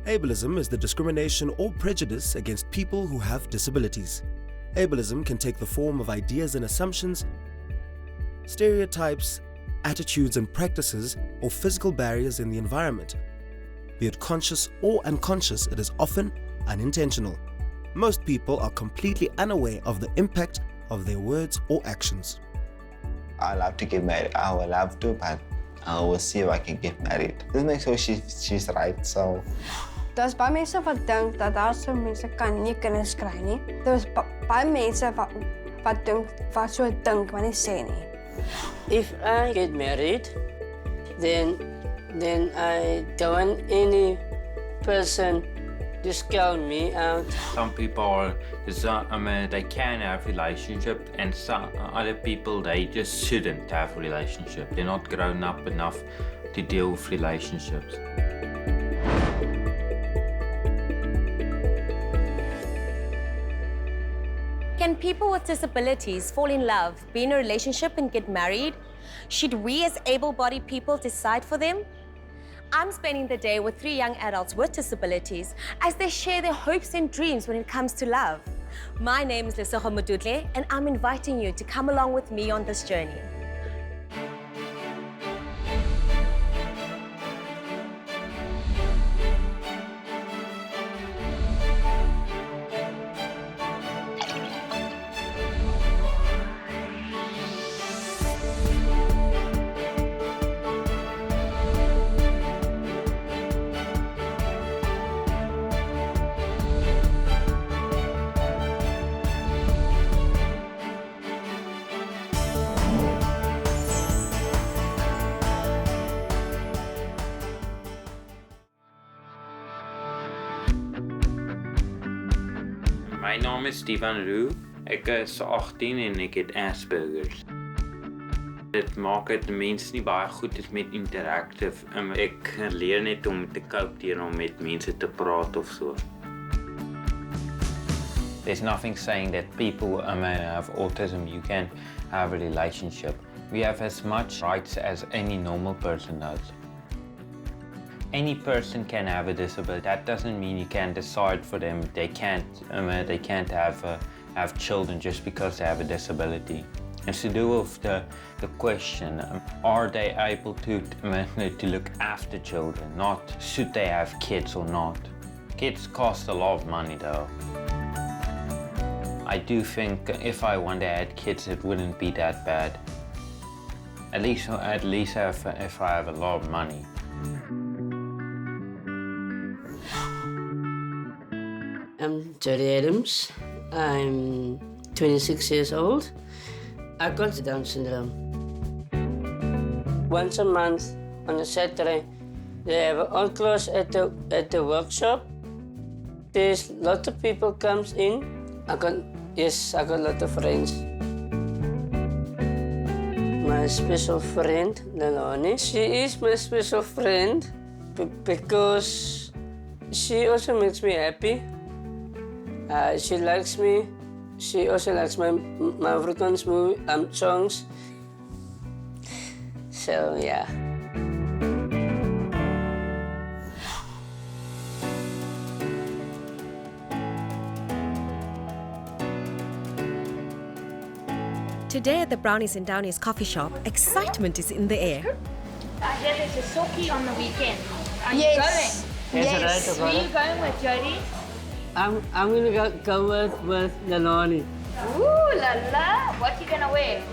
Ableism is the discrimination or prejudice against people who have disabilities. Ableism can take the form of ideas and assumptions, stereotypes, attitudes and practices, or physical barriers in the environment. Be it conscious or unconscious, it is often unintentional. Most people are completely unaware of the impact of their words or actions. I love to get married. I would love to, but I will see if I can get married. This makes sure she's right, so... Daar's baie mense wat dink dat daar so mense kan nie kinders kry nie. Daar's baie mense wat dink wat so dink maar nie sê nie. If I get married, then I don't want any person to scout me out. Some people they can have relationships, and some other people, they just shouldn't have relationships. They're not grown up enough to deal with relationships. Can people with disabilities fall in love, be in a relationship and get married? Should we as able-bodied people decide for them? I'm spending the day with 3 young adults with disabilities as they share their hopes and dreams when it comes to love. My name is Lesego Modutle, and I'm inviting you to come along with me on this journey. My naam is Devan. Ek is 18 en ek het Asperger's. Dit maak dit mense nie baie goed is met interactive. Ek leer net om te cope deur om met mense te praat of so. There's nothing saying that people have autism, you can have a relationship. We have as much rights as any normal person does. Any person can have a disability. That doesn't mean you can decide for them. They can't have children just because they have a disability. It's to do with the question: are they able to look after children? Not should they have kids or not. Kids cost a lot of money, though. I do think if I one day had kids, it wouldn't be that bad. At least if I have a lot of money. I'm Jody Adams. I'm 26 years old. I've got Down syndrome. Once a month on a Saturday, they have an art class at the workshop. There's lots of people comes in. I got a lot of friends. My special friend, Lalani, she is my special friend because she also makes me happy. She likes me. She also likes my Afrikaans songs. So yeah. Today at the Brownies and Downies coffee shop, excitement is in the air. I hear there's a socky on the weekend. Are Yes. you going? Yes. Who are you going with, Jody? I'm gonna go with Lalani. Ooh la la! What you gonna wear?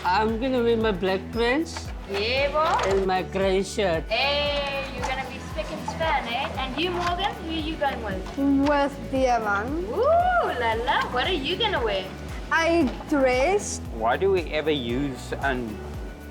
I'm gonna wear my black pants Yeah, boy. and my grey shirt. Hey, you're gonna be spick and span, eh? And you, Morgan, who are you going with? With Devan, Ooh la la! What are you gonna wear? I dressed. Why do we ever use a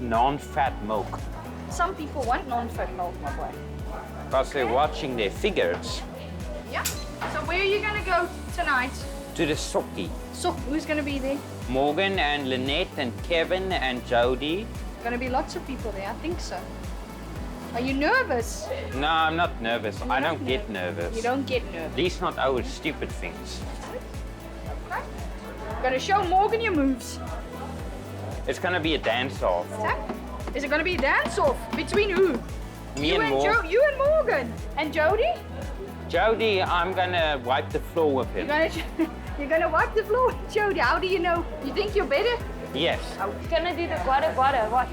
non-fat milk? Some people want non-fat milk, my boy. Because they're watching their figures. Yeah. So where are you gonna go tonight? To the sokkie. So who's gonna be there? Morgen and Lynette and Kevin and Jody. Gonna be lots of people there. I think so. Are you nervous? No, I'm not nervous. You're I not don't get nervous. You don't get At nervous. least not over stupid things. Okay. Gonna show Morgan your moves. It's gonna be a dance-off. Is it gonna be a dance-off? Between who? Me You and Morgen. You and Morgan. And Jody? Jody, I'm gonna wipe the floor with him. You're gonna wipe the floor with Jody. How do you know? You think you're better? Yes. Gonna do the guada guada. What?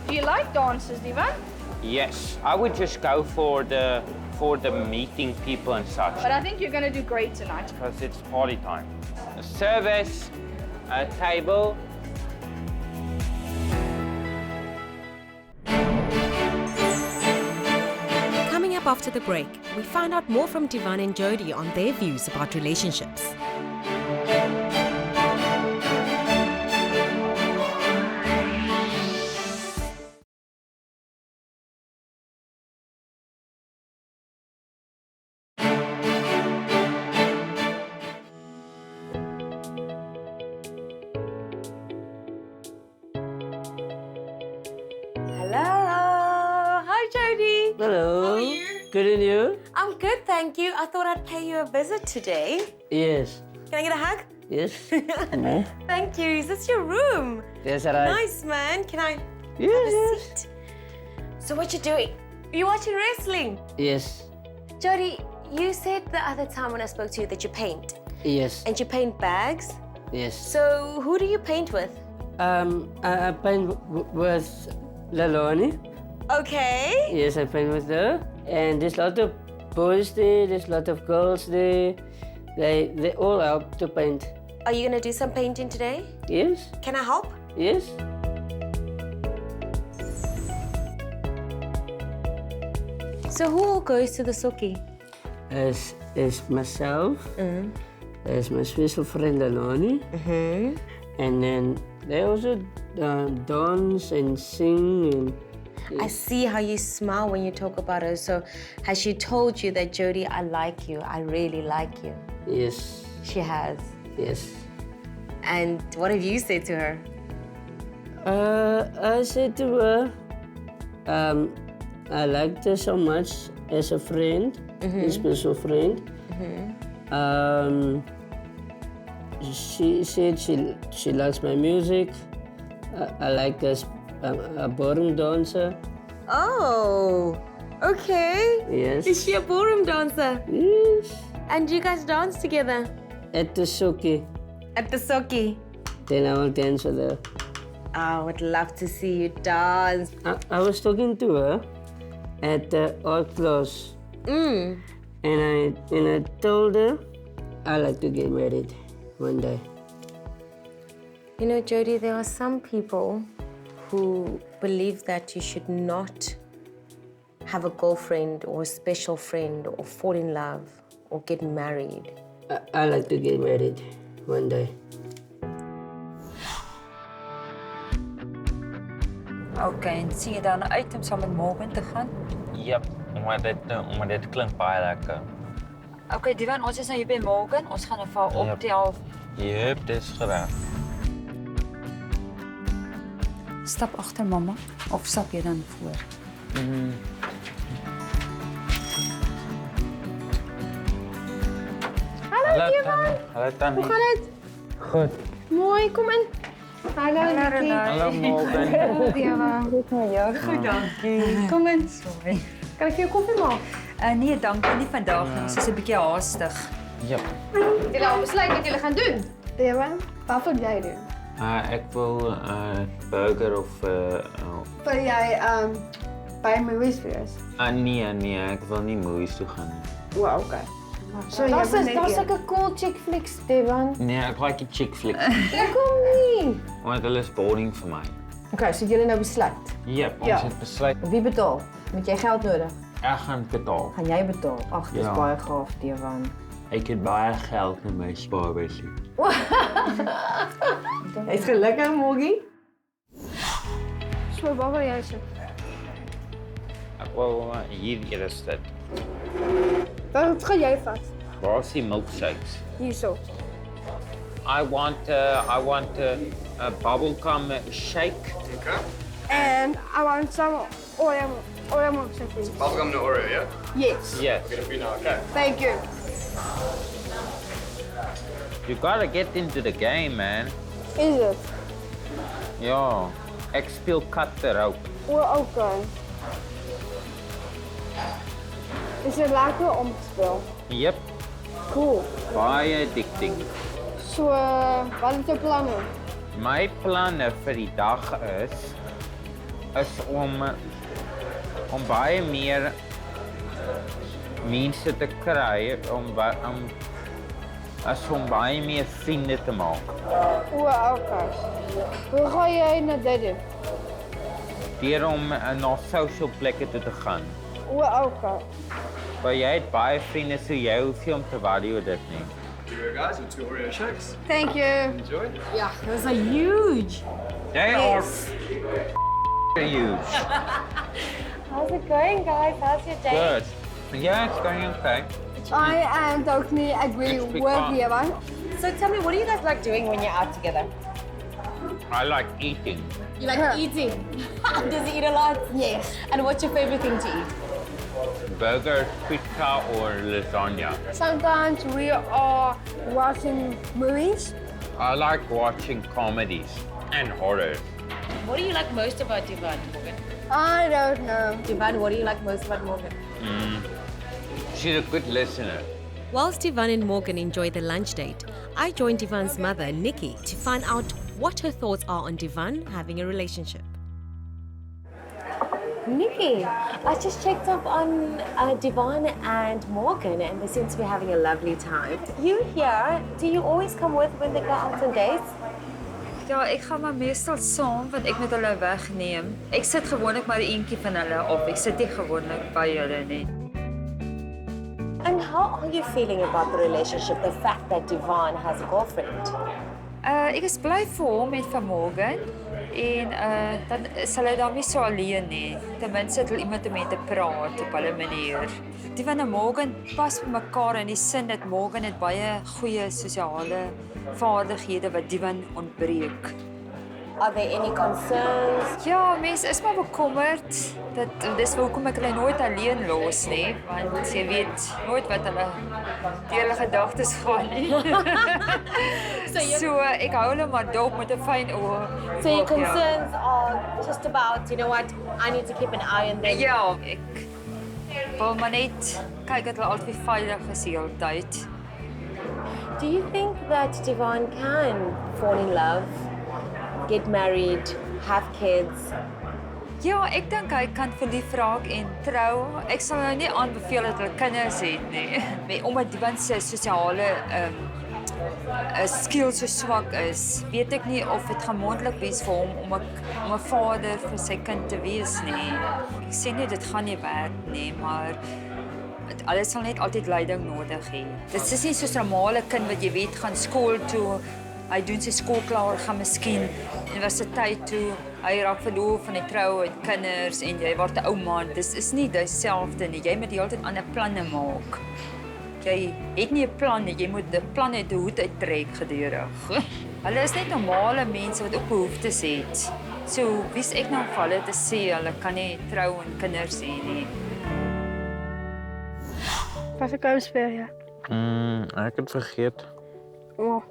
Do you like dances, Devan? Yes. I would just go for the meeting people and such. But I think you're gonna do great tonight. Because it's party time. A service, a table. Coming up after the break, we find out more from Devan and Jody on their views about relationships. Hello. Hi, Jody. Hello. How are you? Good, and you? I'm good, thank you. I thought I'd pay you a visit today. Yes. Can I get a hug? Yes. Thank you. Is this your room? Yes, right. Nice, man. Can I Yes, have a yes. seat? So what you doing? You watching wrestling? Yes. Jody, you said the other time when I spoke to you that you paint. Yes. And you paint bags. Yes. So who do you paint with? I paint with Laloni. Okay. Yes, I paint with her. And there's a lot of boys there, there's a lot of girls there. They all help to paint. Are you gonna do some painting today? Yes. Can I help? Yes. So who all goes to the Suki? As myself, as my special friend Laloni. And then they also dance and sing and I see how you smile when you talk about her. So has she told you that, Jody, I like you, I really like you? yes, She has. yes. And what have you said to her? I said to her, I liked her so much as a friend, a special friend. She said she likes my music. I like her as a ballroom dancer. Oh, okay. Yes. Is she a ballroom dancer? Yes. And you guys dance together? At the Suki. At the Suki? Then I will dance with her. I would love to see you dance. I was talking to her at the art class. And I told her I like to get married one day. You know, Jody, there are some people who believe that you should not have a girlfriend or a special friend or fall in love or get married. I like to get married one day. Oké, en zie je daar uit om samen met Morgen te gaan? Yep, omdat dit klinkt baie lekker. Oké, Devan, ons is nou hier bij Morgen. Ons gaan even optel. Yep, dit is gedaan. Stap achter mama. Of stap je dan voor? Hallo, Devan. Hallo Tannie. Hoe gaat het? Goed. Mooi, kom in. Hallo, Nikki. Hallo Morgen. Hallo, Devan. Goed met jou. Goed, dankie. Kom in. Sorry. Kan ik je koffie maken? Nee, dankie. Niet vandaag. Ons is een beetje haastig. Yep. Jullie al besluit wat jullie gaan doen. Devan, wat wil jij doen? Ik wil burger of... Wil jij bij me wees? nee, ik wil niet movies toe gaan. Wow, oké. So Dat is ook een cool chick flicks, Devan. Nee, ik like die chick flicks. Kom niet. Want dat is boring voor mij. Oké, so jullie nou besluit. Yep, ons Ja. het besluit. Wie betaalt? Moet jij geld nodig? Ek gaan betaal. Gaan jij betalen? Ach, dat is Ja. baie gaaf, Devan. Ek het baie geld in my spaarbesie. Is gelukkig, Morgie? So, wat wil jij zeggen? Ek wil hier eers dit. Wat ga jij vat? Waar is die milkshakes? Hier zo. I want a bubblegum shake. And I want some Oreo milkshake. Bubblegum no Oreo, yeah? Yes. Yes. Get it for you now, okay? Thank you. You gotta get into the game, man. Is it? Ja, ek speel cutthroat. Okay. Is het lekker om te spelen? Yep, Cool. baie addicting. So, wat is je plannen? My planne vir die dag is om baie meer mense te kry om baie meer vriende te maak. Okay. Hoe ga jij naar dit doen? Deur om na social plekke toe te gaan. Okay. Maar jy het baie vriende, so jy hoef nie om te worry oor dit nie. Here we go, guys, with 2 Oreo shakes. Thank you. Enjoy. Yeah, those are huge. They are huge. How's it going, guys? How's your day? Good. Yeah, it's going okay. I am ook niet agree It's with become- Devan. So tell me, what do you guys like doing when you're out together? I like eating. You like eating? Does he eat a lot? Yes. And what's your favorite thing to eat? Burger, pizza, or lasagna. Sometimes we are watching movies. I like watching comedies and horror. What do you like most about Devan, Morgen? I don't know. Devan, what do you like most about Morgen? She's a good listener. Whilst Devan and Morgen enjoy the lunch date, I joined Devan's mother, Nikki, to find out what her thoughts are on Devan having a relationship. Nikki, I just checked up on Devan and Morgen, and they seem to be having a lovely time. You here, do you always come with when they go out on dates? Ja, ek gaan maar meestal saam want ek moet hulle wegneem. Ek sit gewoonlik maar eentjie van hulle op. Ek sit nie gewoonlik by hulle nie. And how are you feeling about the relationship, the fact that Devan has a girlfriend? Ek is bly vir hom en vir Morgen en dan sal hy dan nie so alleen nie. Ten minste het hulle iemand om mee te praat op hulle manier. Devan en Morgen pas by mekaar in die sin dat Morgen het baie goeie sosiale vaardighede wat Devan ontbreek. Are there any concerns? Ja, mense is maar bekommerd. Dis hoekom ek hulle nooit alleen los nie, want jy weet nooit wat hulle deur hulle gedagtes gaan nie. So ek hou hulle maar dop met 'n fyn oog. So your concerns are just about, you know what, I need to keep an eye on them. Ja, ek wil maar net kyk dat hulle altyd veilig is die hele tyd. Do you think that Devan can fall in love, get married, have kids? Ja, ek dink hy kan verlief raak en trou. Ek sal nou nie aanbeveel dat hulle kinders het nie. Omdat Devan se sosiale skill so swak is, weet ek nie of dit gaan moontlik wees vir hom om 'n vader vir sy kind te wees nie. Ek sê nie dit gaan nie werk nie, maar hulle sal net altyd leiding nodig hê. Dit is nie soos 'n normale kind wat jy weet gaan skool toe, hy doen sy skool klaar, gaan miskien universiteit toe, hy raak verloof en hy trou en kinders en jy word 'n ouma. Dis is nie dieselfde nie. Jy moet die hele tyd ander planne maak. Jy het nie 'n plan nie, jy moet 'n plan hê hoe dit uittrek gedurig. Hulle is net normale mense wat ook behoeftes het. So, wie's ek nou vir hulle te sê hulle kan nie trou en kinders hê nie. Wat voor game speel je? Ek het vergeet. Oh.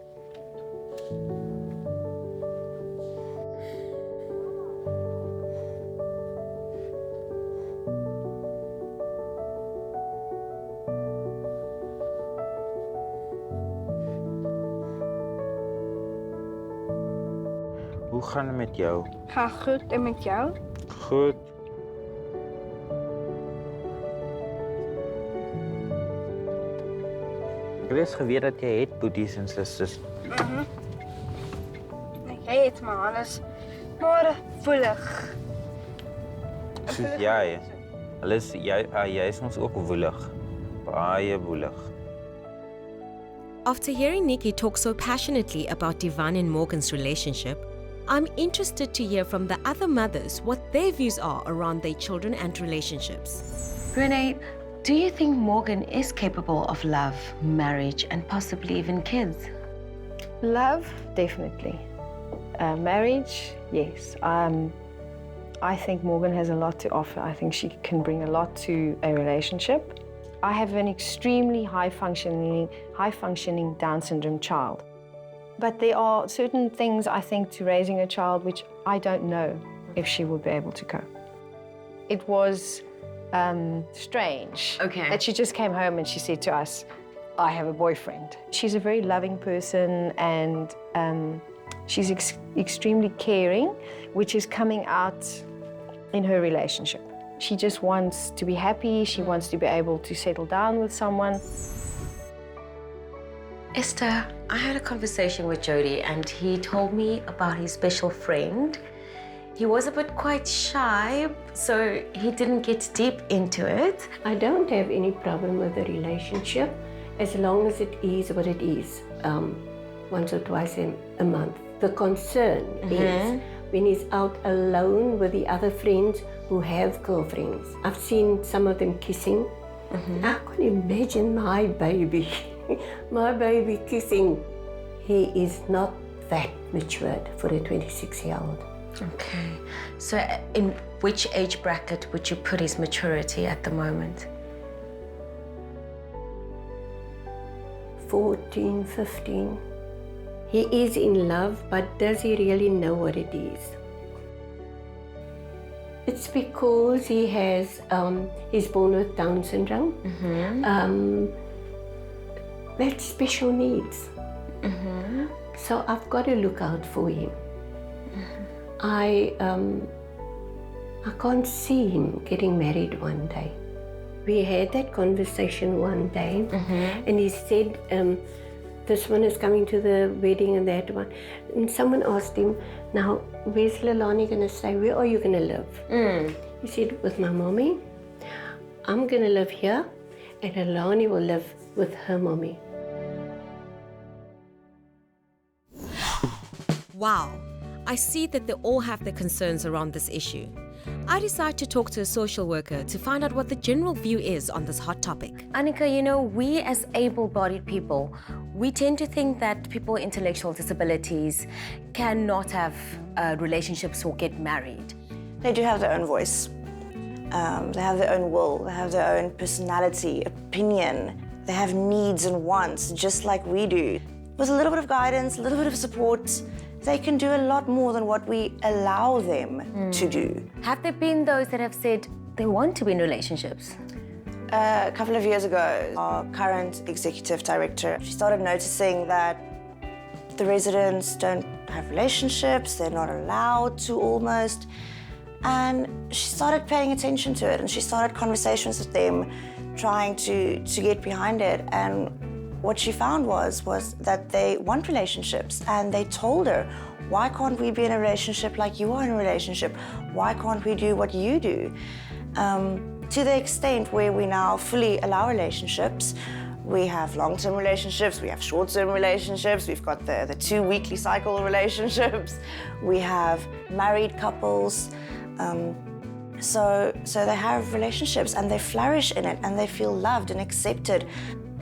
Hoe gaan het met jou? Ga goed en met jou? Goed. Ek het eens geweet dat jy het boeties en susters. Ek het maar alles maar voelig. Soos jy. Hulle is jy is ons ook woelig. Baie woelig. After hearing Nikki talk so passionately about Devan and Morgan's relationship, I'm interested to hear from the other mothers what their views are around their children and relationships. Renee, do you think Morgan is capable of love, marriage, and possibly even kids? Love, definitely. Marriage, yes. I think Morgan has a lot to offer. I think she can bring a lot to a relationship. I have an extremely high-functioning Down syndrome child. But there are certain things, I think, to raising a child which I don't know if she will be able to cope. It was strange that she just came home and she said to us, I have a boyfriend. She's a very loving person and she's extremely caring, which is coming out in her relationship. She just wants to be happy. She wants to be able to settle down with someone. Esther, I had a conversation with Jody and he told me about his special friend. He was a bit quite shy, so he didn't get deep into it. I don't have any problem with the relationship as long as it is what it is, once or twice a month. The concern is when he's out alone with the other friends who have girlfriends. I've seen some of them kissing. I can't imagine my baby kissing. He is not that matured for a 26-year-old. Okay, so in which age bracket would you put his maturity at the moment? 14, 15. He is in love, but does he really know what it is? It's because he has, he's born with Down syndrome. That's special needs. So I've got to look out for him. I can't see him getting married one day. We had that conversation one day, and he said, this one is coming to the wedding and that one. And someone asked him, now, where's Lelani going to stay? Where are you going to live? He said, with my mommy. I'm going to live here, and Lelani will live with her mommy. Wow, I see that they all have their concerns around this issue. I decide to talk to a social worker to find out what the general view is on this hot topic. Annika, you know, we as able-bodied people, we tend to think that people with intellectual disabilities cannot have relationships or get married. They do have their own voice. They have their own will. They have their own personality, opinion. They have needs and wants, just like we do. With a little bit of guidance, a little bit of support, they can do a lot more than what we allow them to do. Have there been those that have said they want to be in relationships? A couple of years ago, our current executive director, she started noticing that the residents don't have relationships, they're not allowed to almost, and she started paying attention to it and she started conversations with them, trying to get behind it. And what she found was that they want relationships, and they told her, why can't we be in a relationship like you are in a relationship? Why can't we do what you do? To the extent where we now fully allow relationships. We have long-term relationships, we have short-term relationships, we've got the 2 weekly cycle relationships, we have married couples. So they have relationships and they flourish in it and they feel loved and accepted.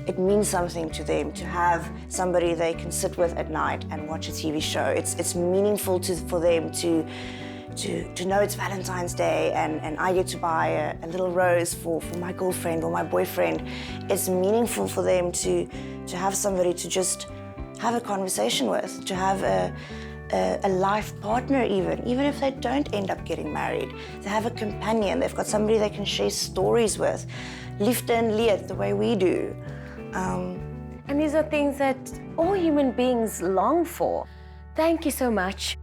It means something to them to have somebody they can sit with at night and watch a TV show. It's meaningful for them to know it's Valentine's Day and I get to buy a little rose for my girlfriend or my boyfriend. It's meaningful for them to have somebody to just have a conversation with, to have a life partner even if they don't end up getting married. They have a companion, they've got somebody they can share stories with. Liefde and leed, the way we do. And these are things that all human beings long for. Thank you so much.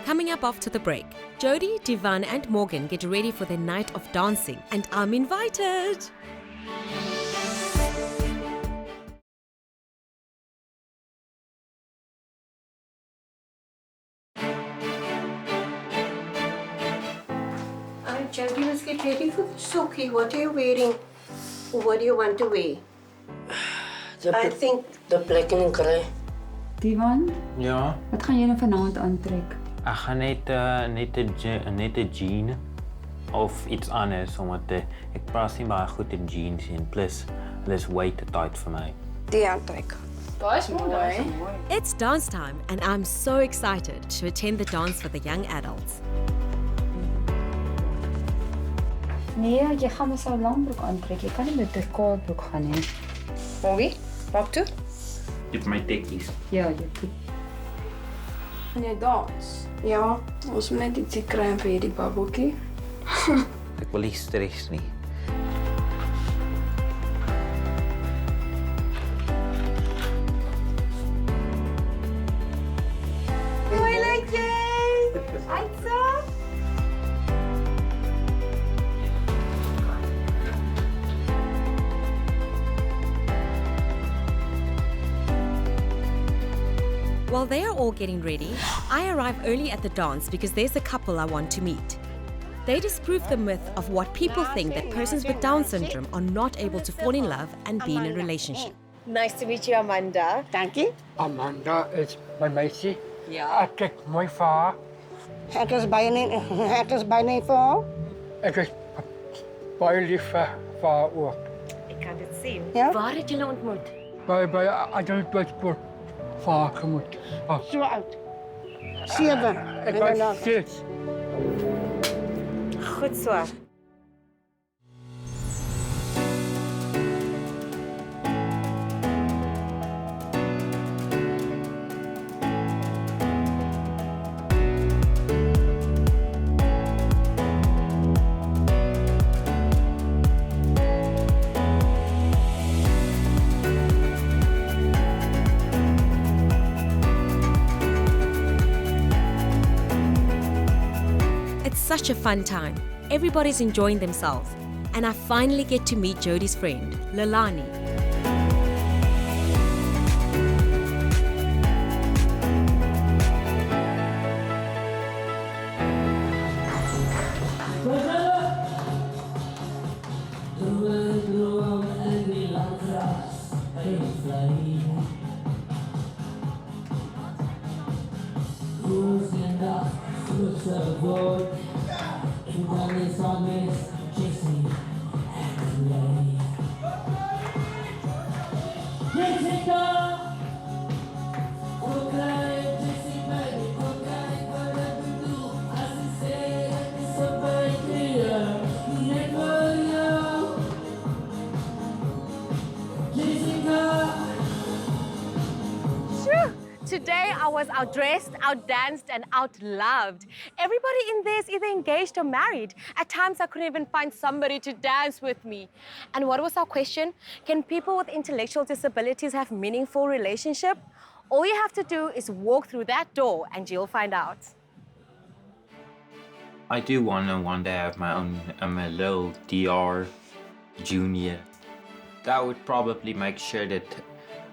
Coming up after the break, Jody, Devan and Morgen get ready for their night of dancing, and I'm invited. Jody, let's get ready for the soakie. What are you wearing? What do you want to wear? I think the black and grey. Devan? Ja? Wat gaan jy nou vanaand aantrek? Ek gaan net 'n jean of iets anders omdat ek pas nie baie goed in jeans en plus hulle is way te tight vir my. Die aantrek. It's dance time, and I'm so excited to attend the dance for the young adults. Nee, jy gaan mos 'n langbroek aantrek. Jy kan nie met 'n kortbroek gaan nie. Morgen, pak toe. Dit my tekkies. Ja, jy goed. Gaan jy dans? Ja, ons moet net ietsie kry vir hierdie babbeltjie. Ek wil nie stres nie. While they are all getting ready, I arrive early at the dance because there's a couple I want to meet. They disprove the myth of what people think that persons with Down syndrome are not able to fall in love and be in a relationship. Nice to meet you, Amanda. Thank you. Amanda is my meisie. Ja. Ek kyk mooi vir haar. Ek is baie nie vir haar. Ek is baie lief vir haar ook. Ek kan dit sien. Ja? Waar het julle ontmoet? By adultsport vir haar gemoet. So oud. 7. Ek was 6. Goed so. Such a fun time. Everybody's enjoying themselves. And I finally get to meet Jody's friend, Lalani. Today I was outdressed, outdanced, and outloved. Everybody in there is either engaged or married. At times I couldn't even find somebody to dance with me. And what was our question? Can people with intellectual disabilities have meaningful relationship? All you have to do is walk through that door and you'll find out. I do want to one day have my own a little DR junior. That would probably make sure that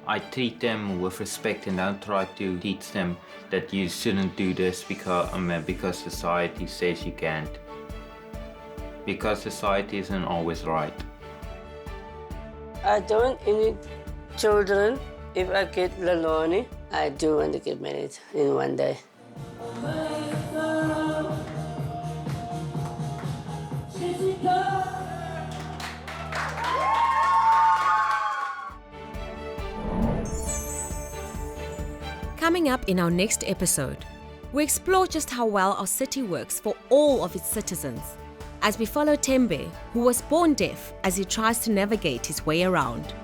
I treat them with respect and don't try to teach them that you shouldn't do this because society says you can't. Because society isn't always right. I don't need children. If I get Lalani, I do want to get married in one day. Coming up in our next episode, we explore just how well our city works for all of its citizens, as we follow Tembe, who was born deaf, as he tries to navigate his way around.